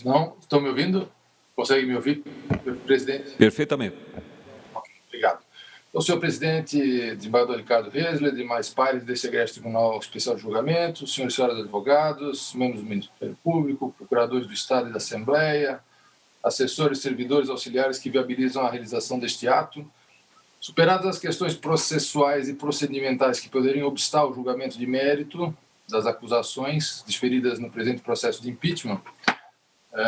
Não, estão me ouvindo? Consegue me ouvir, presidente? Perfeitamente. Obrigado. Então, senhor presidente, desembargador Ricardo Resler, demais pares desse egrégio Tribunal Especial de Julgamento, senhores e senhoras advogados, membros do Ministério Público, procuradores do Estado e da Assembleia, assessores, servidores, auxiliares que viabilizam a realização deste ato, superadas as questões processuais e procedimentais que poderiam obstar o julgamento de mérito das acusações desferidas no presente processo de impeachment,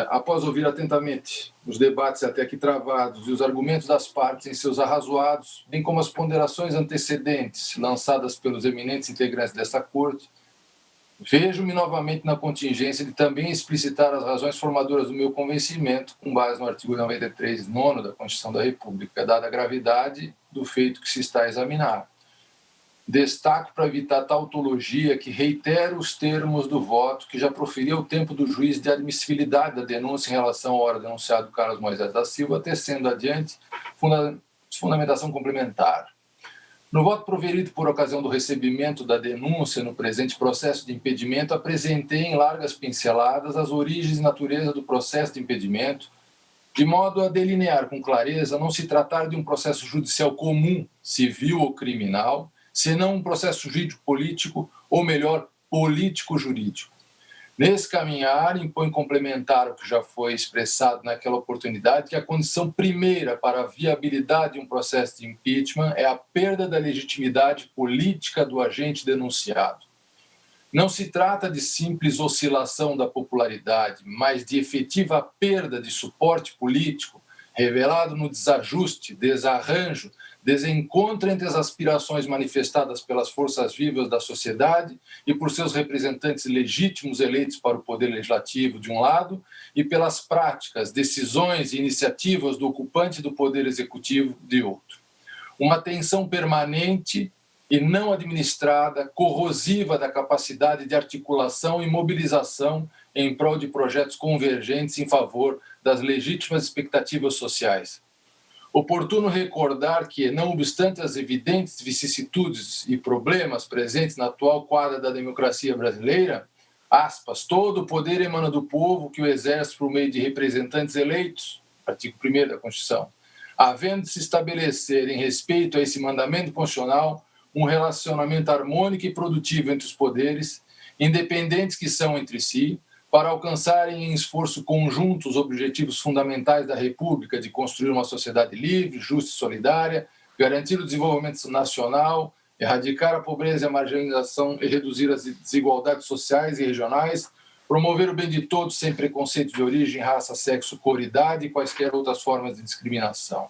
após ouvir atentamente os debates até aqui travados e os argumentos das partes em seus arrazoados, bem como as ponderações antecedentes lançadas pelos eminentes integrantes desta Corte, vejo-me novamente na contingência de também explicitar as razões formadoras do meu convencimento, com base no artigo 93, 9º da Constituição da República, dada a gravidade do feito que se está a examinar. Destaco para evitar tautologia que reitera os termos do voto que já proferi ao tempo do juízo de admissibilidade da denúncia em relação ao ora denunciado Carlos Moisés da Silva, tecendo adiante fundamentação complementar. No voto proferido por ocasião do recebimento da denúncia no presente processo de impedimento, apresentei em largas pinceladas as origens e natureza do processo de impedimento, de modo a delinear com clareza não se tratar de um processo judicial comum, civil ou criminal, senão um processo jurídico-político, ou melhor, político-jurídico. Nesse caminhar, impõe complementar o que já foi expressado naquela oportunidade, que a condição primeira para a viabilidade de um processo de impeachment é a perda da legitimidade política do agente denunciado. Não se trata de simples oscilação da popularidade, mas de efetiva perda de suporte político, revelado no desajuste, desarranjo, desencontro entre as aspirações manifestadas pelas forças vivas da sociedade e por seus representantes legítimos eleitos para o Poder Legislativo, de um lado, e pelas práticas, decisões e iniciativas do ocupante do Poder Executivo, de outro. Uma tensão permanente e não administrada, corrosiva da capacidade de articulação e mobilização em prol de projetos convergentes em favor das legítimas expectativas sociais. Oportuno recordar que, não obstante as evidentes vicissitudes e problemas presentes na atual quadra da democracia brasileira, aspas, todo o poder emana do povo que o exerce por meio de representantes eleitos, artigo 1º da Constituição, havendo de se estabelecer em respeito a esse mandamento constitucional um relacionamento harmônico e produtivo entre os poderes, independentes que são entre si, para alcançarem em esforço conjunto os objetivos fundamentais da República de construir uma sociedade livre, justa e solidária, garantir o desenvolvimento nacional, erradicar a pobreza e a marginalização e reduzir as desigualdades sociais e regionais, promover o bem de todos sem preconceito de origem, raça, sexo, cor, idade e quaisquer outras formas de discriminação.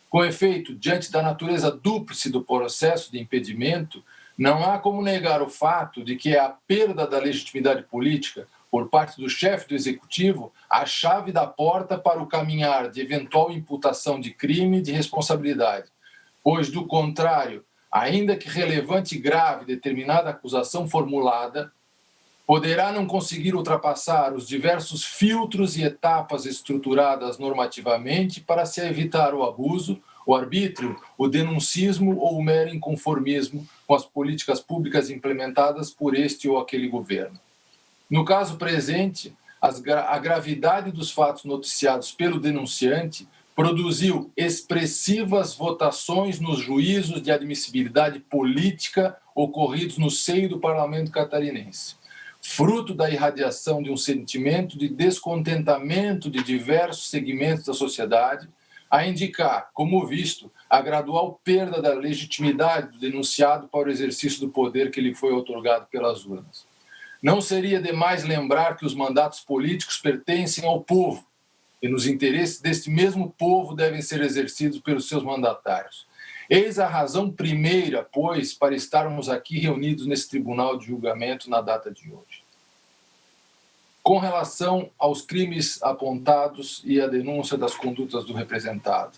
Com efeito, diante da natureza dúplice do processo de impedimento, não há como negar o fato de que é a perda da legitimidade política por parte do chefe do Executivo, a chave da porta para o caminhar de eventual imputação de crime e de responsabilidade, pois, do contrário, ainda que relevante e grave determinada acusação formulada, poderá não conseguir ultrapassar os diversos filtros e etapas estruturadas normativamente para se evitar o abuso, o arbítrio, o denuncismo ou o mero inconformismo com as políticas públicas implementadas por este ou aquele governo. No caso presente, a gravidade dos fatos noticiados pelo denunciante produziu expressivas votações nos juízos de admissibilidade política ocorridos no seio do parlamento catarinense, fruto da irradiação de um sentimento de descontentamento de diversos segmentos da sociedade, a indicar, como visto, a gradual perda da legitimidade do denunciado para o exercício do poder que lhe foi outorgado pelas urnas. Não seria demais lembrar que os mandatos políticos pertencem ao povo e nos interesses deste mesmo povo devem ser exercidos pelos seus mandatários. Eis a razão primeira, pois, para estarmos aqui reunidos nesse tribunal de julgamento na data de hoje. Com relação aos crimes apontados e à denúncia das condutas do representado.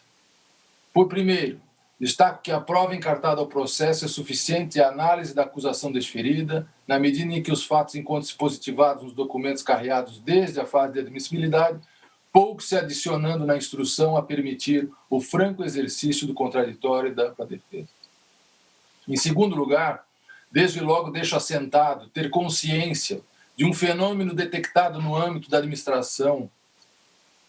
Por primeiro, destaco que a prova encartada ao processo é suficiente à análise da acusação desferida, na medida em que os fatos encontram-se positivados nos documentos carreados desde a fase de admissibilidade, pouco se adicionando na instrução a permitir o franco exercício do contraditório da defesa. Em segundo lugar, desde logo deixo assentado ter consciência de um fenômeno detectado no âmbito da administração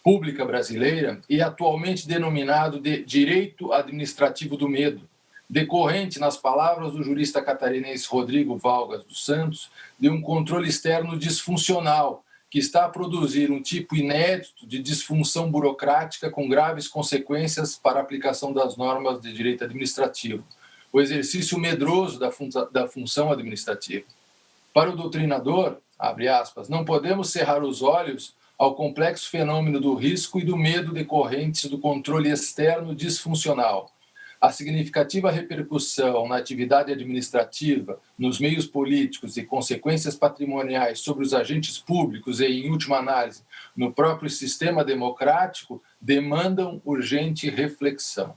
pública brasileira e atualmente denominado de direito administrativo do medo, decorrente, nas palavras do jurista catarinense Rodrigo Valgas dos Santos, de um controle externo disfuncional, que está a produzir um tipo inédito de disfunção burocrática com graves consequências para a aplicação das normas de direito administrativo, o exercício medroso da função administrativa. Para o doutrinador, abre aspas, não podemos cerrar os olhos ao complexo fenômeno do risco e do medo decorrentes do controle externo disfuncional. A significativa repercussão na atividade administrativa, nos meios políticos e consequências patrimoniais sobre os agentes públicos e, em última análise, no próprio sistema democrático, demandam urgente reflexão.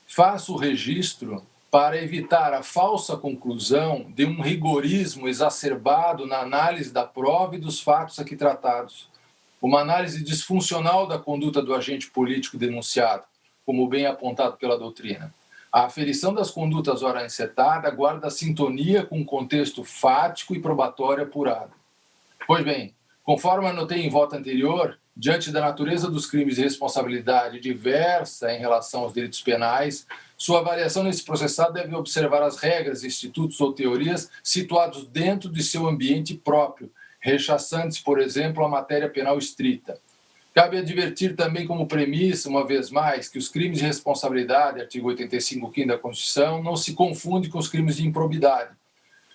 Faço o registro para evitar a falsa conclusão de um rigorismo exacerbado na análise da prova e dos fatos aqui tratados, uma análise disfuncional da conduta do agente político denunciado, como bem apontado pela doutrina. A aferição das condutas ora encetada guarda sintonia com o contexto fático e probatório apurado. Pois bem, conforme anotei em voto anterior, diante da natureza dos crimes de responsabilidade diversa em relação aos delitos penais, sua avaliação nesse processado deve observar as regras, institutos ou teorias situados dentro de seu ambiente próprio, rechaçantes, por exemplo, a matéria penal estrita. Cabe advertir também como premissa, uma vez mais, que os crimes de responsabilidade, artigo 85, da Constituição, não se confundem com os crimes de improbidade.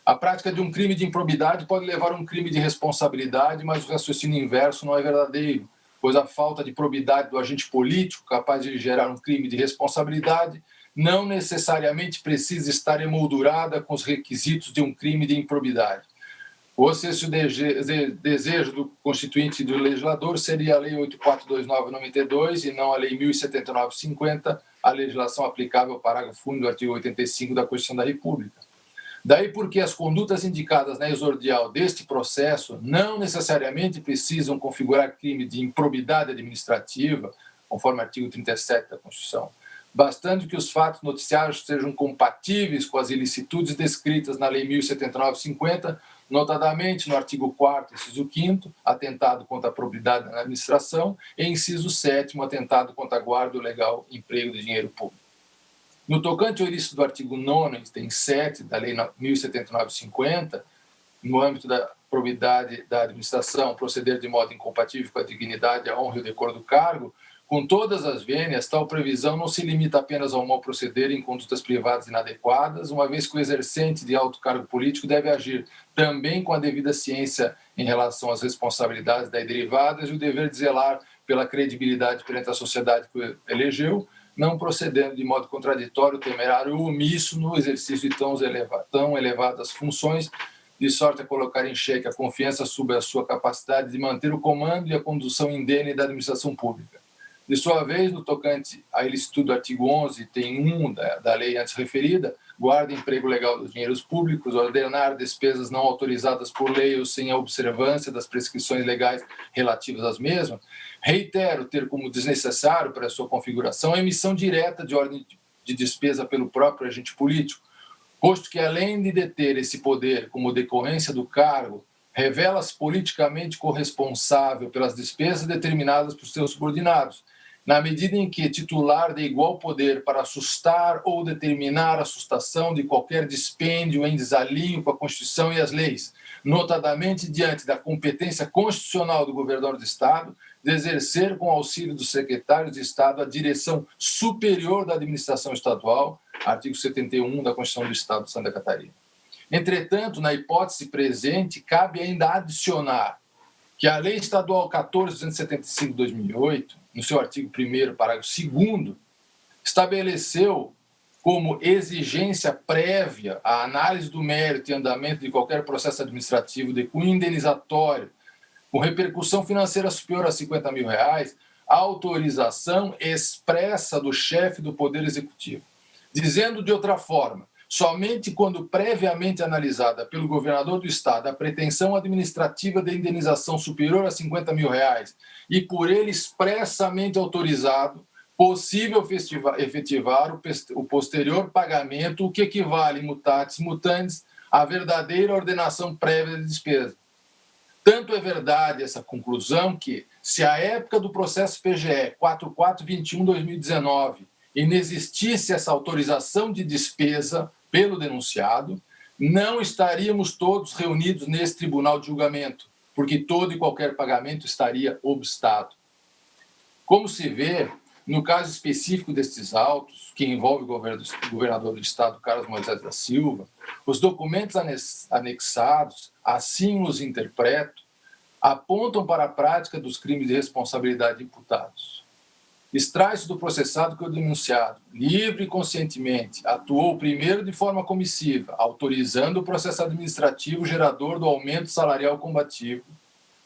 A prática de um crime de improbidade pode levar a um crime de responsabilidade, mas o raciocínio inverso não é verdadeiro, pois a falta de probidade do agente político capaz de gerar um crime de responsabilidade não necessariamente precisa estar emoldurada com os requisitos de um crime de improbidade. Ou seja, o desejo do constituinte e do legislador seria a Lei 8429/92 e não a Lei 1079/50, a legislação aplicável ao parágrafo único do artigo 85 da Constituição da República. Daí porque as condutas indicadas na exordial deste processo não necessariamente precisam configurar crime de improbidade administrativa, conforme o artigo 37 da Constituição, bastando que os fatos noticiados sejam compatíveis com as ilicitudes descritas na Lei 1079/50, notadamente no artigo 4º, inciso 5º, atentado contra a probidade na administração, e inciso 7º, atentado contra a guarda do legal emprego de dinheiro público. No tocante ao ilícito do artigo 9º, item 7 da Lei 1079/50, no âmbito da probidade da administração, proceder de modo incompatível com a dignidade, a honra e o decoro do cargo, com todas as vênias, tal previsão não se limita apenas ao mau proceder em condutas privadas inadequadas, uma vez que o exercente de alto cargo político deve agir também com a devida ciência em relação às responsabilidades daí derivadas e o dever de zelar pela credibilidade perante a sociedade que o elegeu, não procedendo de modo contraditório, temerário ou omisso no exercício de tão elevadas funções, de sorte a colocar em xeque a confiança sobre a sua capacidade de manter o comando e a condução indene da administração pública. De sua vez, no tocante à ilicitude do artigo 11, item 1 da lei antes referida, guarda emprego legal dos dinheiros públicos, ordenar despesas não autorizadas por lei ou sem a observância das prescrições legais relativas às mesmas, reitero ter como desnecessário para a sua configuração a emissão direta de ordem de despesa pelo próprio agente político, posto que, além de deter esse poder como decorrência do cargo, revela-se politicamente corresponsável pelas despesas determinadas por seus subordinados, na medida em que titular de igual poder para assustar ou determinar a sustação de qualquer dispêndio em desalinho com a Constituição e as leis, notadamente diante da competência constitucional do governador do Estado de exercer, com auxílio do secretário de Estado, a direção superior da administração estadual, artigo 71 da Constituição do Estado de Santa Catarina. Entretanto, na hipótese presente, cabe ainda adicionar que a Lei Estadual 14.275 de 2008, no seu artigo 1º, parágrafo 2º, estabeleceu como exigência prévia a análise do mérito e andamento de qualquer processo administrativo de cunho indenizatório com repercussão financeira superior a R$50 mil, a autorização expressa do chefe do Poder Executivo. Dizendo de outra forma, somente quando previamente analisada pelo governador do Estado a pretensão administrativa de indenização superior a R$50 mil e por ele expressamente autorizado, possível efetivar o posterior pagamento, o que equivale, mutatis mutandis, a verdadeira ordenação prévia de despesa. Tanto é verdade essa conclusão que, se à época do processo PGE 4421/2019 inexistisse essa autorização de despesa pelo denunciado, não estaríamos todos reunidos nesse tribunal de julgamento, porque todo e qualquer pagamento estaria obstado. Como se vê, no caso específico destes autos, que envolve o governador do Estado, Carlos Moisés da Silva, os documentos anexados, assim os interpreto, apontam para a prática dos crimes de responsabilidade imputados. Extrai-se do processado que o denunciado, livre e conscientemente, atuou primeiro de forma comissiva, autorizando o processo administrativo gerador do aumento salarial combativo,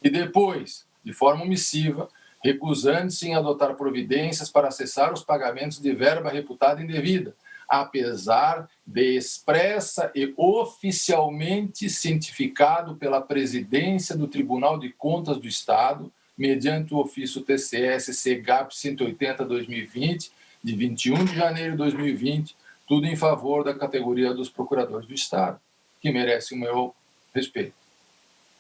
e depois, de forma omissiva, recusando-se em adotar providências para cessar os pagamentos de verba reputada indevida, apesar de expressa e oficialmente cientificado pela presidência do Tribunal de Contas do Estado, mediante o ofício TCS-CGAP 180/2020, de 21 de janeiro de 2020, tudo em favor da categoria dos procuradores do Estado, que merece o meu respeito.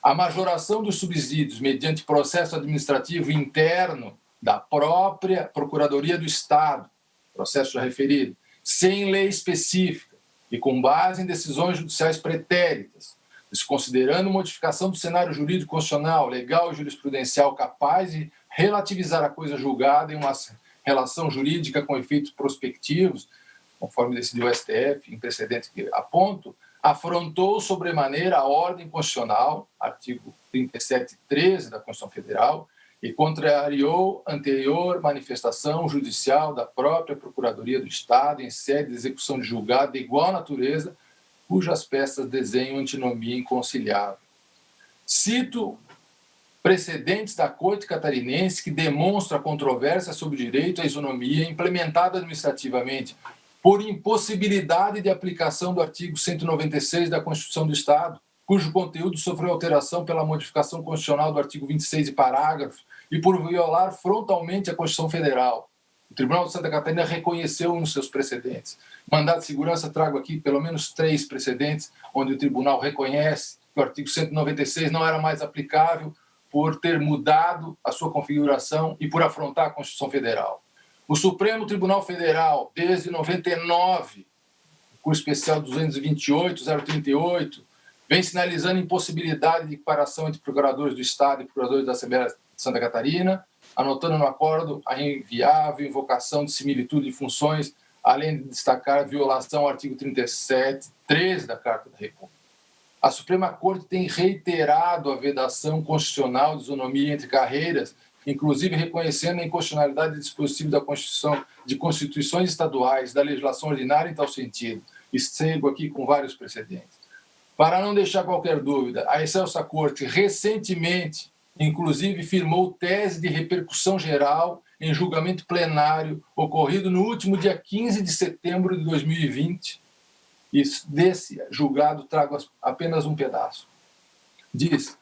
A majoração dos subsídios mediante processo administrativo interno da própria Procuradoria do Estado, processo já referido, sem lei específica e com base em decisões judiciais pretéritas, desconsiderando modificação do cenário jurídico constitucional, legal e jurisprudencial capaz de relativizar a coisa julgada em uma relação jurídica com efeitos prospectivos, conforme decidiu o STF em precedente que aponto, afrontou sobremaneira a ordem constitucional, artigo 37.13 da Constituição Federal, e contrariou anterior manifestação judicial da própria Procuradoria do Estado em sede de execução de julgado de igual natureza, cujas peças desenham antinomia inconciliável. Cito precedentes da Corte Catarinense que demonstram a controvérsia sobre o direito à isonomia implementada administrativamente por impossibilidade de aplicação do artigo 196 da Constituição do Estado, cujo conteúdo sofreu alteração pela modificação constitucional do artigo 26 e parágrafos, e por violar frontalmente a Constituição Federal. O Tribunal de Santa Catarina reconheceu nos seus precedentes. Mandado de segurança, trago aqui pelo menos 3 precedentes, onde o tribunal reconhece que o artigo 196 não era mais aplicável por ter mudado a sua configuração e por afrontar a Constituição Federal. O Supremo Tribunal Federal, desde 99, curso especial 228/038, vem sinalizando impossibilidade de equiparação entre procuradores do Estado e procuradores da Assembleia de Santa Catarina, anotando no acordo a inviável invocação de similitude de funções, além de destacar a violação ao artigo 37.13 da Carta da República. A Suprema Corte tem reiterado a vedação constitucional de isonomia entre carreiras, inclusive reconhecendo a inconstitucionalidade do dispositivo da Constituição, de constituições estaduais, da legislação ordinária em tal sentido. E sigo aqui com vários precedentes. Para não deixar qualquer dúvida, a Excelsa Corte recentemente, inclusive, firmou tese de repercussão geral em julgamento plenário ocorrido no último dia 15 de setembro de 2020. E desse julgado trago apenas um pedaço. Diz: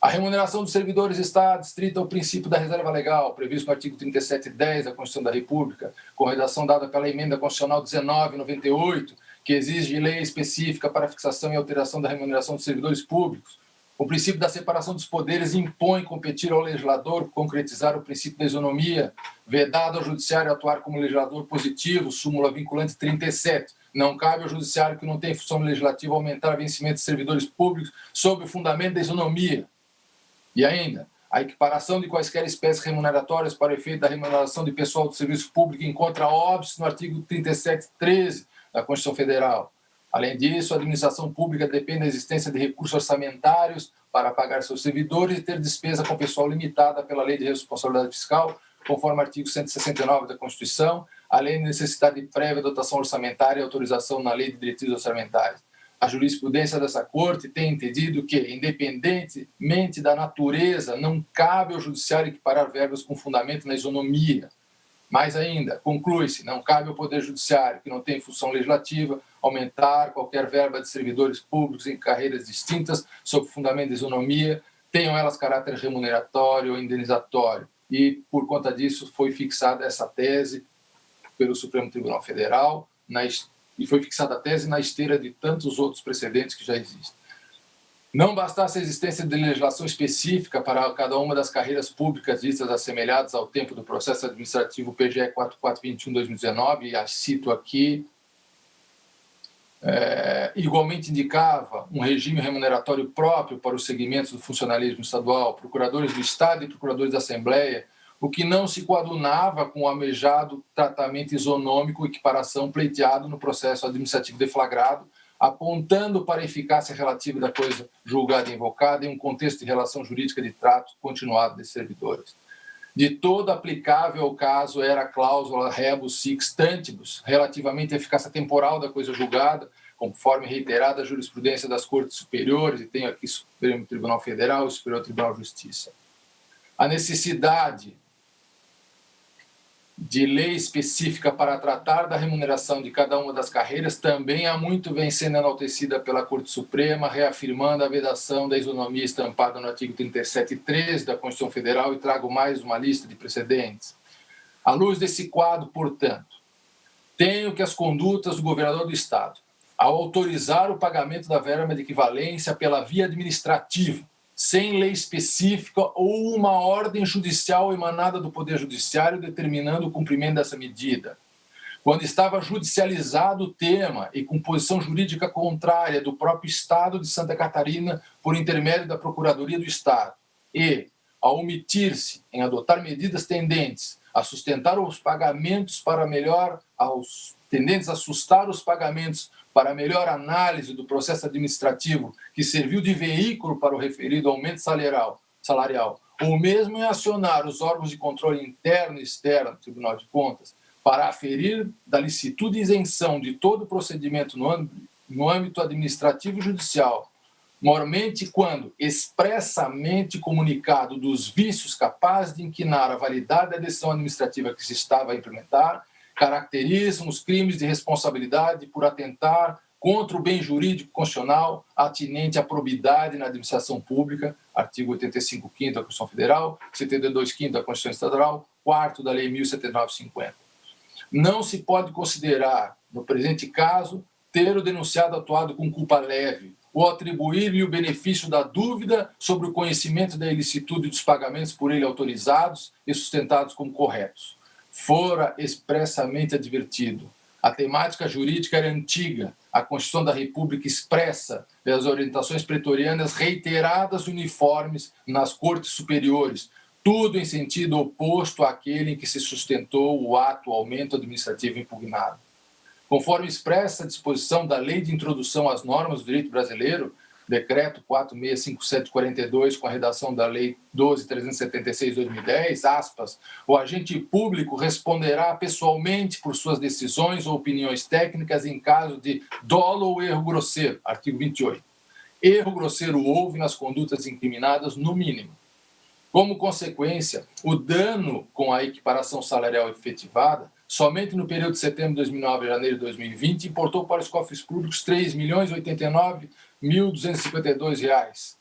a remuneração dos servidores está adstrita ao princípio da reserva legal, previsto no artigo 37.10 da Constituição da República, com redação dada pela Emenda Constitucional 1998, que exige lei específica para a fixação e alteração da remuneração dos servidores públicos. O princípio da separação dos poderes impõe competir ao legislador concretizar o princípio da isonomia, vedado ao judiciário atuar como legislador positivo, súmula vinculante 37. Não cabe ao judiciário que não tem função legislativa aumentar o vencimento de servidores públicos sob o fundamento da isonomia. E ainda, a equiparação de quaisquer espécies remuneratórias para o efeito da remuneração de pessoal do serviço público encontra óbice no artigo 37.13 da Constituição Federal. Além disso, a administração pública depende da existência de recursos orçamentários para pagar seus servidores e ter despesa com pessoal limitada pela Lei de Responsabilidade Fiscal, conforme o artigo 169 da Constituição, além da necessidade de prévia dotação orçamentária e autorização na Lei de Diretrizes Orçamentárias. A jurisprudência dessa Corte tem entendido que, independentemente da natureza, não cabe ao Judiciário equiparar verbas com fundamento na isonomia. Mais ainda, conclui-se, não cabe ao Poder Judiciário, que não tem função legislativa, aumentar qualquer verba de servidores públicos em carreiras distintas sob fundamento de isonomia, tenham elas caráter remuneratório ou indenizatório. E, por conta disso, foi fixada essa tese pelo Supremo Tribunal Federal, e foi fixada a tese na esteira de tantos outros precedentes que já existem. Não bastasse a existência de legislação específica para cada uma das carreiras públicas ditas assemelhadas ao tempo do processo administrativo PGE 4421/2019, e as cito aqui, igualmente indicava um regime remuneratório próprio para os segmentos do funcionalismo estadual, procuradores do Estado e procuradores da Assembleia, o que não se coadunava com o almejado tratamento isonômico e equiparação pleiteado no processo administrativo deflagrado, apontando para a eficácia relativa da coisa julgada e invocada em um contexto de relação jurídica de trato continuado de servidores. De todo aplicável ao caso era a cláusula rebus sic stantibus, relativamente à eficácia temporal da coisa julgada, conforme reiterada a jurisprudência das Cortes Superiores, e tenho aqui o Supremo Tribunal Federal e o Superior Tribunal de Justiça. A necessidade de lei específica para tratar da remuneração de cada uma das carreiras também há muito vem sendo enaltecida pela Corte Suprema, reafirmando a vedação da isonomia estampada no artigo 37.3 da Constituição Federal, e trago mais uma lista de precedentes. À luz desse quadro, portanto, tenho que as condutas do governador do Estado, ao autorizar o pagamento da verba de equivalência pela via administrativa, sem lei específica ou uma ordem judicial emanada do Poder Judiciário determinando o cumprimento dessa medida. Quando estava judicializado o tema e com posição jurídica contrária do próprio Estado de Santa Catarina por intermédio da Procuradoria do Estado, e, ao omitir-se em adotar medidas tendentes a sustentar os pagamentos para melhor, tendentes a sustar os pagamentos para melhor análise do processo administrativo que serviu de veículo para o referido aumento salarial, ou mesmo em acionar os órgãos de controle interno e externo do Tribunal de Contas para aferir da licitude e isenção de todo procedimento no âmbito administrativo e judicial, mormente quando expressamente comunicado dos vícios capazes de inquinar a validade da decisão administrativa que se estava a implementar, caracterizam os crimes de responsabilidade por atentar contra o bem jurídico constitucional atinente à probidade na administração pública, artigo 85º da Constituição Federal, 72º da Constituição Estadual, 4º da Lei 1079/50. Não se pode considerar, no presente caso, ter o denunciado atuado com culpa leve ou atribuir-lhe o benefício da dúvida sobre o conhecimento da ilicitude dos pagamentos por ele autorizados e sustentados como corretos. Fora expressamente advertido. A temática jurídica era antiga, a Constituição da República expressa e as orientações pretorianas reiteradas uniformes nas Cortes Superiores, tudo em sentido oposto àquele em que se sustentou o ato administrativo impugnado. Conforme expressa a disposição da Lei de Introdução às Normas do Direito Brasileiro, Decreto 4657/42, com a redação da Lei 12.376/2010, aspas, o agente público responderá pessoalmente por suas decisões ou opiniões técnicas em caso de dolo ou erro grosseiro, artigo 28. Erro grosseiro houve nas condutas incriminadas, no mínimo. Como consequência, o dano com a equiparação salarial efetivada, somente no período de setembro de 2009 a janeiro de 2020, importou para os cofres públicos R$ 3.089.252,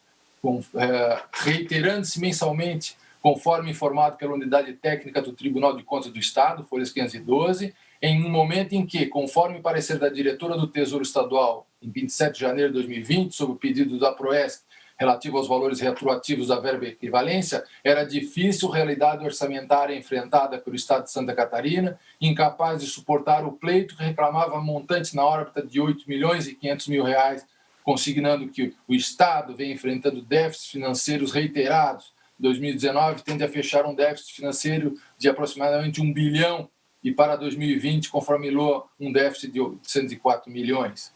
reiterando-se mensalmente, conforme informado pela Unidade Técnica do Tribunal de Contas do Estado, folhas 512, em um momento em que, conforme parecer da diretora do Tesouro Estadual, em 27 de janeiro de 2020, sob o pedido da Proesc, relativo aos valores retroativos da verba equivalência, era difícil realidade orçamentária enfrentada pelo Estado de Santa Catarina, incapaz de suportar o pleito que reclamava montantes na órbita de R$ 8.500.000, consignando que o Estado vem enfrentando déficits financeiros reiterados. Em 2019, tende a fechar um déficit financeiro de aproximadamente 1 bilhão e para 2020, conforme LOA, um déficit de 804 milhões.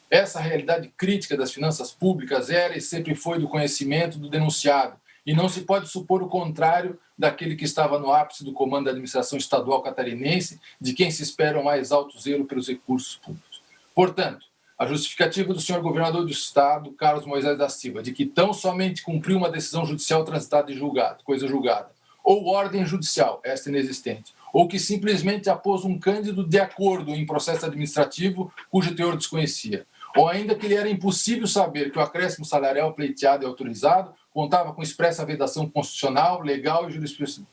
Essa realidade crítica das finanças públicas era e sempre foi do conhecimento do denunciado, e não se pode supor o contrário daquele que estava no ápice do comando da administração estadual catarinense, de quem se espera o mais alto zelo pelos recursos públicos. Portanto, a justificativa do senhor governador do Estado, Carlos Moisés da Silva, de que tão somente cumpriu uma decisão judicial transitada e julgada, coisa julgada, ou ordem judicial, esta inexistente, ou que simplesmente apôs um cândido de acordo em processo administrativo cujo teor desconhecia, ou ainda que lhe era impossível saber que o acréscimo salarial pleiteado e autorizado contava com expressa vedação constitucional, legal e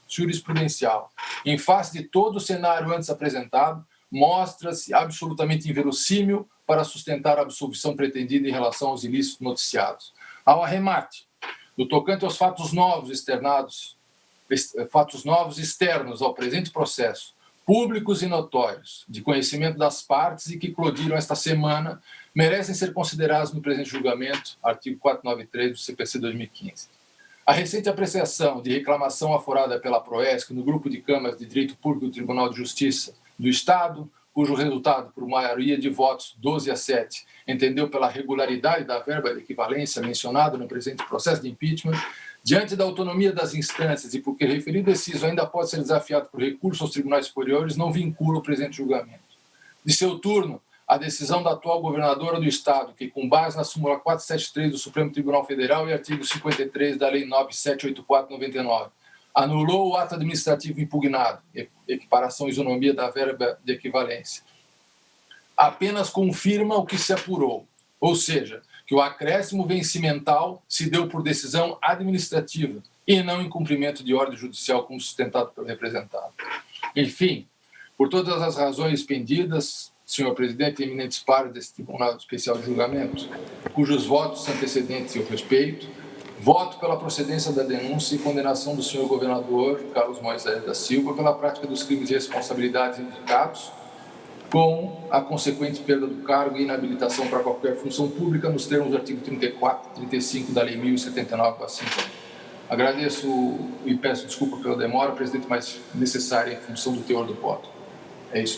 jurisprudencial. Em face de todo o cenário antes apresentado, mostra-se absolutamente inverossímil para sustentar a absolvição pretendida em relação aos ilícitos noticiados. Ao arremate, no tocante aos fatos novos externos ao presente processo, públicos e notórios, de conhecimento das partes e que eclodiram esta semana, merecem ser considerados no presente julgamento, artigo 493 do CPC 2015. A recente apreciação de reclamação aforada pela Proesc no Grupo de Câmaras de Direito Público do Tribunal de Justiça do Estado, cujo resultado, por maioria de votos 12-7, entendeu pela regularidade da verba de equivalência mencionada no presente processo de impeachment, diante da autonomia das instâncias e porque referido deciso ainda pode ser desafiado por recurso aos tribunais superiores, não vincula o presente julgamento. De seu turno, a decisão da atual governadora do Estado, que, com base na súmula 473 do Supremo Tribunal Federal e artigo 53 da Lei 9784/99, anulou o ato administrativo impugnado, equiparação e isonomia da verba de equivalência, apenas confirma o que se apurou, ou seja, que o acréscimo vencimental se deu por decisão administrativa e não em cumprimento de ordem judicial como sustentado pelo representado. Enfim, por todas as razões expendidas, senhor presidente e eminentes pares desse Tribunal Especial de Julgamento, cujos votos antecedentes eu respeito, voto pela procedência da denúncia e condenação do senhor governador Carlos Moisés da Silva pela prática dos crimes e responsabilidades indicados, com a consequente perda do cargo e inabilitação para qualquer função pública nos termos do artigo 34 e 35 da Lei 1079/5. Agradeço e peço desculpa pela demora, presidente, mas necessária em função do teor do voto. É isso.